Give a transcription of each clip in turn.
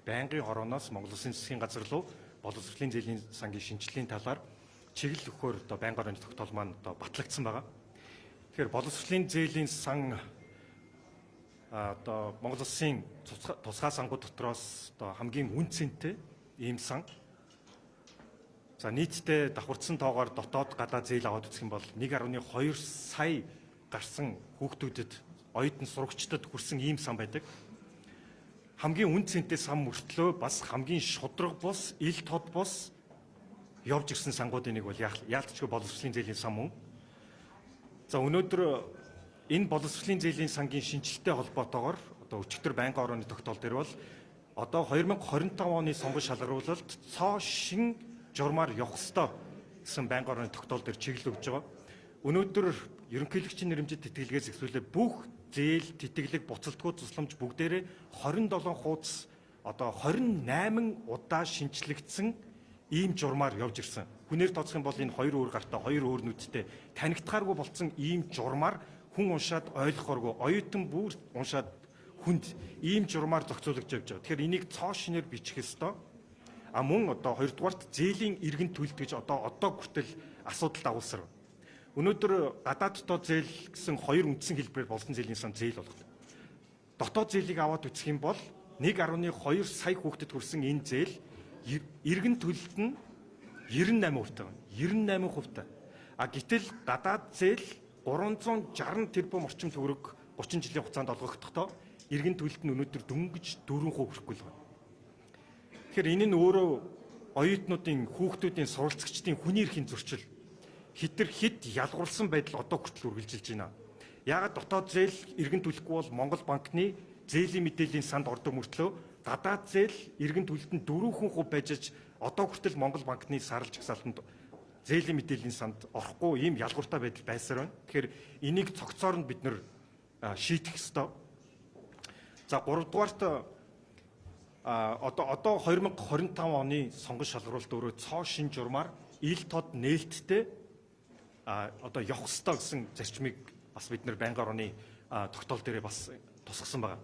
байнгын хорооноос Монгол Улсын засгийн газар руу боловсролын зээлийн сангийн шинжилгээний талаар чиглэл өгөхөөр одоо байнгын хорооны тогтоол маань одоо батлагдсан байгаа. Тэгэхээр боловсролын зээлийн сан одоо Монгол Улсын тусгай сангууд дотроос одоо хамгийн үн цэнтэй ийм сан. За нийтдээ давхарцсан тоогоор дотоод гадаа зээл аваад үзэх юм бол 1.2 сая гарсан хүүхдүүдэд оюутан сурагчдад хүрсэн ийм сан байдаг. Хамгийн үн цэнтэй сан мөртлөө бас хамгийн шудраг бус, ил тод бус явж ирсэн сангуудын нэг бол яалтчгүй боловсролын зээлийн сан мөн. За өнөөдөр энэ боловсролын зээлийн сангийн шинжилттэй холбоотойгоор одоо өчигдөр байнгын хорооны тогтоол дээр бол одоо 2025 оны сонгон шалгаруулалт цоо шин журмаар явах ёстой гэсэн байнгын хорооны тогтоол дээр чиглэл өгж байгаа. Өнөөдөр ерөнхийлөгчийн нэрмжит тэтгэлгээс эхлүүлээ бүх зээл, тэтгэлэг, буцалтгүй тусламж бүгдээрээ 27 хуудас одоо 28 удаа шинчлэгдсэн ийм журмаар явж ирсэн. Хүнээр тооцох юм бол энэ хоёр өөр гартай, хоёр өөр нүдтэй танигдахааргүй болсон ийм журмаар хүн уншаад ойлгохооргүй, оюутан бүр уншаад хүнд ийм журмаар зохицуулж явж байгаа. Тэгэхээр энийг цоо шинээр бичих ёстой. Мөн одоо хоёрдугаарт зээлийн иргэн төлөлт гэж одоо хүртэл асуудал дагуулсаар байна. Өнөөдөр гадаад дотоод зээл гэсэн хоёр үндсэн хэлбэрээр болсон зээлийн сан зээл болгодог. Дотоод зээлийг аваад үзэх юм бол 1.2 сая хүүхдэд хүрсэн энэ зээл иргэн төлөлт нь 98% байна. 98%. Гэтэл гадаад зээл 360 тэрбум орчим төгрөг 30 жилийн хугацаанд олгогдохдоо иргэн төлөлт нь өнөөдөр дөнгөж 4% хүрэхгүй л байна. Тэгэхээр энэ нь өөрөө оюутнуудын, хүүхдүүдийн, суралцагчдын хүний эрхийн зөрчил хэд ялгуулсан байдал одоо хүртэл үргэлжилж байна. Яагаад дотоод зээл иргэн төлөхгүй бол Монгол банкны зээлийн мэдээллийн санд ордог мөртлөө гадаад зээл иргэн төлөлтөнд 4% байж одоо хүртэл Монгол банкны сарлж жагсаалтанд зээлийн мэдээллийн санд орохгүй ийм ялгууртай байдал байсаар байна. Тэгэхээр энийг цогцоор нь бид нэр шийдэх ёстой. За 3 дугаарт одоо 2025 оны сонгон шалгаруулалт өөрөө цоо шин журмаар ил тод нээлттэй одоо явах ёстой гэсэн зарчмыг бас бид нэр байнгын хорооны тогтоол дээрээ бас тусгасан байна.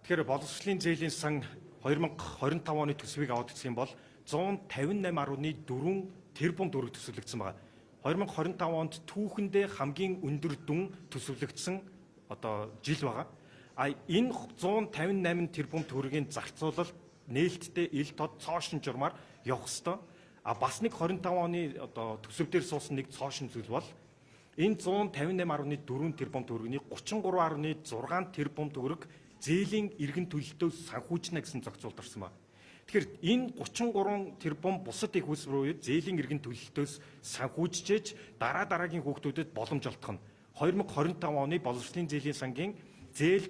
Тэгэхээр боловсролын зээлийн сан 2025 оны төсвийг аваад үзэх юм бол 158.4 тэрбум төгрөг төсвөлөгдсөн байна. 2025 онд түүхэндээ хамгийн өндөр дүн төсвөлөгдсөн одоо жил байна. Энэ 158 тэрбум төгрөгийн зарцуулалт нээлттэй ил тод цоо шин журмаар явах ёстой. Бас нэг 25 оны одоо төсөв дээр суусан нэг цоо шин зүйл бол энэ 158.4 тэрбум төгрөгийн 33.6 тэрбум төгрөг зээлийн иргэн төлөлтөөс санхүүжнэ гэсэн зохицуулт орсон байна. Тэгэхээр энэ 33 тэрбум бусад их үйлс рүү зээлийн иргэн төлөлтөөс санхүүжжээж дараагийн хүүхдүүдэд боломж олгох нь 2025 оны боловсролын зээлийн сангийн зээл,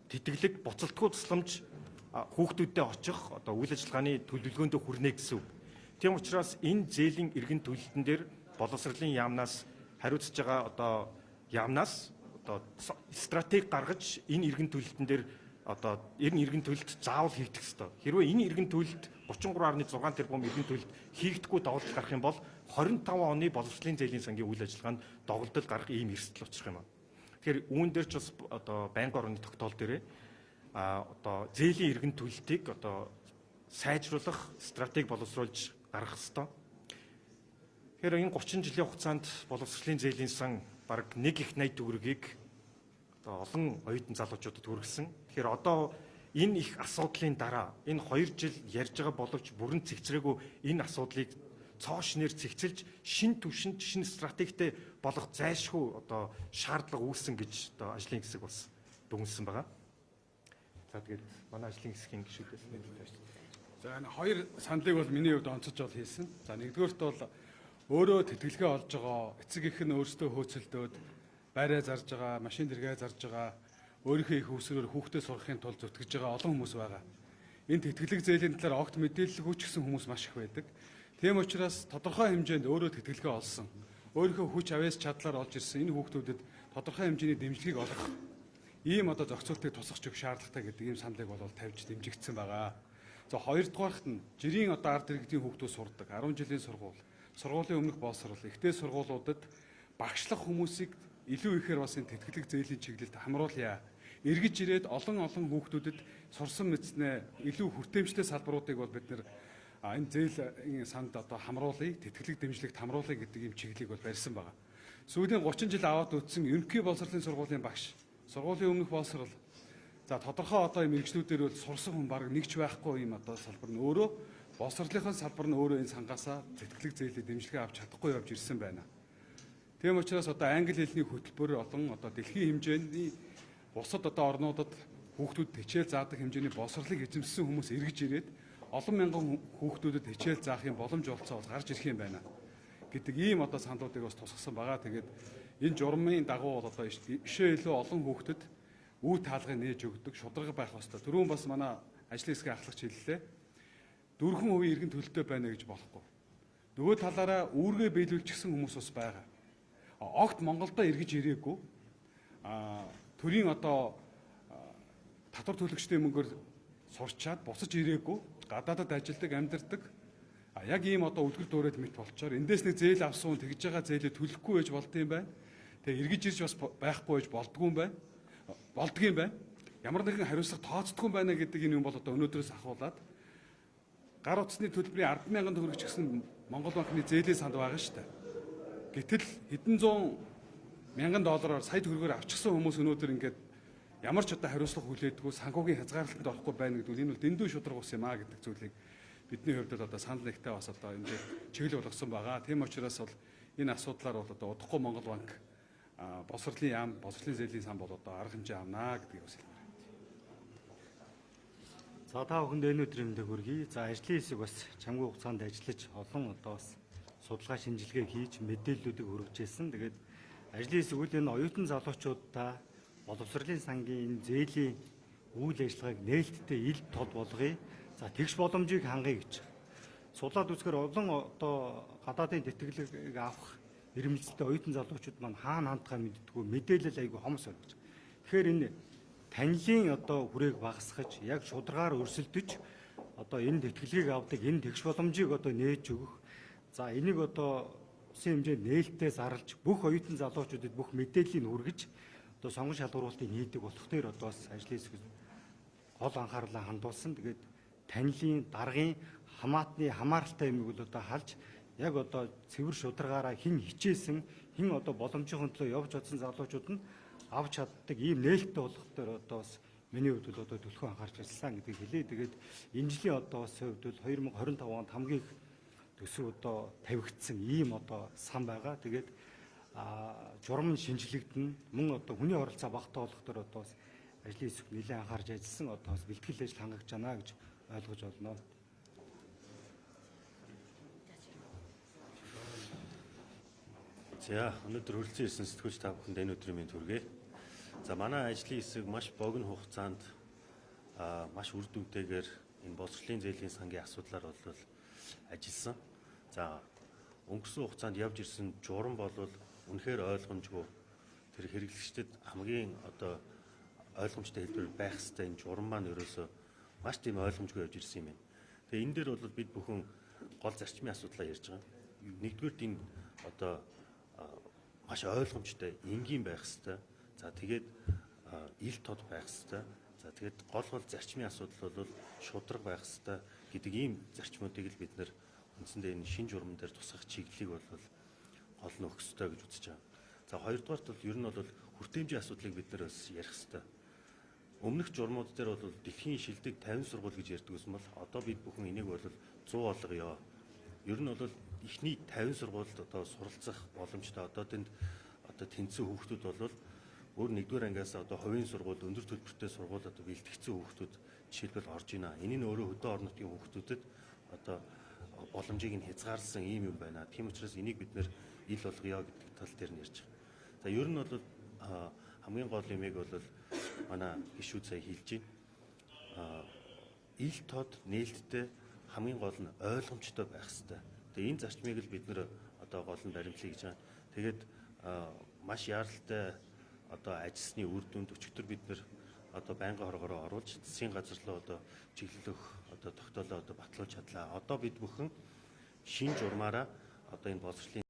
тэтгэлэг, буцалтгүй тусламж хүүхдүүдэд очих одоо үйл ажиллагааны төлөвлөгөөнд хүрнэ гэсэн үг. Тийм учраас энэ зээлийн иргэн төлөлтөн дээр боловсролын яамнаас хариуцж байгаа одоо яамнаас одоо стратеги гаргаж энэ иргэн төлөлтөн дээр одоо энэ иргэн төлөлт заавал хийгдэх ёстой. Хэрвээ энэ иргэн төлөлт 33.6 тэрбум иргэн төлөлт хийгдэхгүй доголдол гарах юм бол 25 оны боловсролын зээлийн сангийн үйл ажиллагаанд доголдол гарах ийм эрсдэл учрах юм байна. Тэгэхээр үүн дээр ч бас одоо байнгын хорооны тогтоол дээрээ одоо зээлийн иргэн төлөлтийг одоо сайжруулах стратеги боловсруулж гаргах ёстой. Тэгэхээр энэ 30 жилийн хугацаанд боловсролын зээлийн сан бараг 1 их 80 төгрөгийг одоо олон оюутан залуучуудад хүргэсэн. Тэгэхээр одоо энэ их асуудлын дараа энэ 2 жил ярьж байгаа боловч бүрэн цэгцрээгүй энэ асуудлыг цоо шинээр цэгцэлж шин түвшинд шин стратегтэй болох зайлшгүй одоо шаардлага үүссэн гэж одоо ажлын хэсэг бас дүгнсэн байгаа. За тэгээд манай ажлын хэсгийн гишүүдээс мэдээлэл. За энэ хоёр саналыг бол миний хувьд онцож бол хийсэн. За нэгдүгээрт бол өөрөө тэтгэлгээ олж байгаа эцэг эх нь өөрсдөө хөөцөлдөөд байраа зарж байгаа, машин дэргээ зарж байгаа, өөрийнхөө их усрээр хүүхдээ сургахын тулд зүтгэж байгаа олон хүмүүс байгаа. Энэ тэтгэлэг зээлийн талаар огт мэдээлэл өгч гисэн хүмүүс маш их байдаг. Тийм учраас тодорхой хэмжээнд өөрөө тэтгэлгээ олсон, өөрийнхөө хүч авяас чадлаар олж ирсэн энэ хүүхдүүдэд тодорхой хэмжээний дэмжлэгийг олгох ийм одоо зохицуултыг тусгаж өгөх шаардлагатай гэдэг ийм саналыг бол тавьж дэмжигдсэн байгаа. За хоёрдугаарт нь жирийн одоо ард иргэдийн хүүхдүүд сурдаг 10 жилийн сургууль, сургуулийн өмнөх боловсрол, ихтэй сургуулиудад багшлах хүмүүсийг илүү ихээр бас энэ тэтгэлэг зээлийн чиглэлд хамруулъя. эргэж ирээд олон хүүхдүүдэд сурсан мэдснээ илүү хүртээмжтэй салбаруудыг бол бид нэр энэ зээлийн санд одоо хамруулъя, тэтгэлэг дэмжлэгт хамруулъя гэдэг юм чиглэлийг бол барьсан байгаа. Сүүлийн 30 жил аваад үтсэн ерөнхий боловсролын сургуулийн багш, сургуулийн өмнөх боловсрол. За тодорхой одоо юм мэргэжлүүдээр бол сурсан хүн баг нэгч байхгүй юм одоо салбар нь өөрөө боловсролынхаа салбар нь өөрөө энэ сангаасаа тэтгэлэг зээлийн дэмжлэгээ авч чадахгүй явж ирсэн байна. Тийм учраас одоо англи хэлний хөтөлбөр олон одоо дэлхийн хэмжээний бусад одоо орнуудад хүүхдүүд хичээл заадаг хэмжээний боловсролыг эзэмшсэн хүмүүс эргэж ирээд олон мянган хүүхдүүдэд хичээл заах юм боломж олцоо гарч ирэх юм байна гэдэг ийм одоо саналуудыг бас тусгасан байгаа. Тэгээд энэ журмын дагуу бол одоо ишээ илүү олон хүүхдэд үе таалгыг нээж өгдөг шударга байх ёстой. Түрүүн бас манай ажлын хэсгийн ахлагч хэллээ. 4% иргэн төлөлтөө байна гэж болохгүй. Нөгөө талаараа үүргээ биелүүлчихсэн хүмүүс бас байгаа. Огт Монголдо эргэж ирээгүй. Төрийн одоо татвар төлөгчдийн мөнгөөр сурчаад буцаж ирээгүй. Гадаадад ажилдаг, амьдардаг. Яг ийм одоо үлгэр дуурайл мэт болчоор эндээс нэг зээл авсан хүн тэгж байгаа зээлээ төлөхгүй байж болдго юм байна. Тэгээ эргэж ирж бас байхгүй байж болдго юм байна. Болдго юм байна. Ямар нэгэн хариуцлага тооцдгүй юм байна гэдэг энэ юм бол одоо өнөөдрөөс ахуулаад гар утасны төлбөрийн 10,000 төгрөг ч гэсэн Монгол банкны зээлийн санд байгаа шүү дээ. Гэтэл хэдэн зуун мянган доллараар сая төгрөгөөр авчихсан хүмүүс өнөөдөр ингээд ямар ч одоо хариуцлага хүлээдгүй санхүүгийн хязгаарлалтанд орохгүй байна гэдэг нь энэ бол дэндүү шударга ус юм а гэдэг зүйлийг бидний хувьд бол одоо санал нэгтэй бас одоо энэ чиглэл болгосон байгаа. Тийм учраас бол энэ асуудлаар бол одоо удахгүй Монгол банк боловсролын яам, боловсролын зээлийн сан бол одоо арга хэмжээ авнаа гэдгийг бас хэлмээр байна. За та бүхэнд энэ өдрийн мэндийг хүргэе. За ажлын хэсэг бас чамгүй хугацаанд ажиллаж олон одоо бас судалгаа шинжилгээ хийж мэдээллүүдийг хүргэжсэн. Тэгээд ажлын хэсэг үл энэ оюутан залуучуудаа боловсролын сангийн энэ зээлийн үйл ажиллагааг нээлттэй ил тод болгоё. За тэгш боломжийг хангая гэж. Судлаад үзэхээр олон одоо гадаадын тэтгэлэг авах ирмэлцэлтэй оюутан залуучууд маань хаана хандхаа мэддэггүй мэдээлэл айгүй хомс байна гэж. Тэгэхээр энэ танилын одоо хүрээг багасгаж яг шударгаар өрсөлдөж одоо энэ тэтгэлгийг авдаг энэ тэгш боломжийг одоо нээж өгөх. За энийг одоо улсын хэмжээнд нээлттэй зарлж бүх оюутан залуучуудад бүх мэдээллийг хүргэж одоо сонгон шалгуулалтыг хийдэг болох дээр одоо бас ажлын хэсэг гол анхаарлаа хандуулсан. Тэгээд танилын даргын хамаатны хамааралтай юмыг бол одоо халж яг одоо цэвэр шударгаараа хин хичээсэн хин одоо боломжийн төлөө явж чадсан залуучууд нь авч чаддаг ийм нээлттэй болох дээр одоо бас миний хувьд бол одоо төлхөө анхаарч ажилласан гэдгийг хэлээ. Тэгээд энэ жилийн одоо бас хувьд бол 2025 онд хамгийн төсөв одоо тавигдсан ийм одоо сан байгаа. Тэгээд журам шинжлэгдэн мөн одоо хүний оролцоо багтаа болох дээр одоо бас ажлын хэсэг нэлээд анхаарч ажилласан одоо бас бэлтгэл ажил хангаж байна гэж ойлгож байна. За өнөөдөр хүрэлцэн ирсэн сэтгүүлч та бүхэнд энэ өдрийн мэнд хүргэе. За манай ажлын хэсэг маш богино хугацаанд маш үр дүнтэйгээр энэ боловсролын зээлийн сангийн асуудлаар бол ажилласан. За өнгөрсөн хугацаанд явж ирсэн журам бол үнэхээр ойлгомжгүй тэр хэрэглэгчдэд хамгийн одоо ойлгомжтой хэлбэр байх ёстой энэ журам маань ерөөсөө маш тийм ойлгомжгүй явж ирсэн юм байна. Тэгээ энэ дээр бол бид бүхэн гол зарчмын асуудлаа ярьж байгаа. Нэгдүгээр энэ одоо маш ойлгомжтой, энгийн байх ёстой. За тэгээд ил тод байх ёстой. За тэгээд гол зарчмын асуудал бол шударга байх ёстой гэдэг ийм зарчмуудыг л бид нэр үндсэндээ энэ шин журам дээр тусгах чиглэлийг бол гол нь өгөх ёстой гэж үзэж байгаа. За хоёрдугаарт бол ер нь бол хүртээмжийн асуудлыг бид нэр бас ярих ёстой. Өмнөх журмууд дээр бол дэлхийн шилдэг 50 сургууль гэж ярьдаг гэсэн бол одоо бид бүхэн энийг бол 100 болгоё. Ер нь бол эхний 50 сургуульд одоо суралцах боломжтой одоо тэнд одоо тэнцсэн хүүхдүүд бол өөр нэгдүгээр ангиас одоо хувийн сургууль өндөр төлбөртэй сургууль одоо бэлтгэгдсэн хүүхдүүд жишээлбэл орж ийна. Энэ нь өөрөө хөдөө орон нутгийн хүүхдүүдэд одоо боломжийг нь хязгаарласан ийм юм байна. Тийм учраас энийг бид нэр ил болгоё гэдэг тал дээр нь ярьж байгаа. За ер нь бол хамгийн гол юмыг бол манай гишүүд сая хэлж байна. Ил тод нээлттэй хамгийн гол нь ойлгомжтой байх хэрэгтэй. Тэгээ энэ зарчмыг л бид нэр одоо гол нь баримтлая гэж байна. Тэгээд маш яаралтай одоо ажилласны үр дүнд өчигдөр бид нэр одоо байнгын хоргороо оруулж засгийн газар руу одоо чиглэлөх одоо тогтоолоо одоо батлуулж чадлаа. Одоо бид бүхэн шин журмаараа одоо энэ боловсролын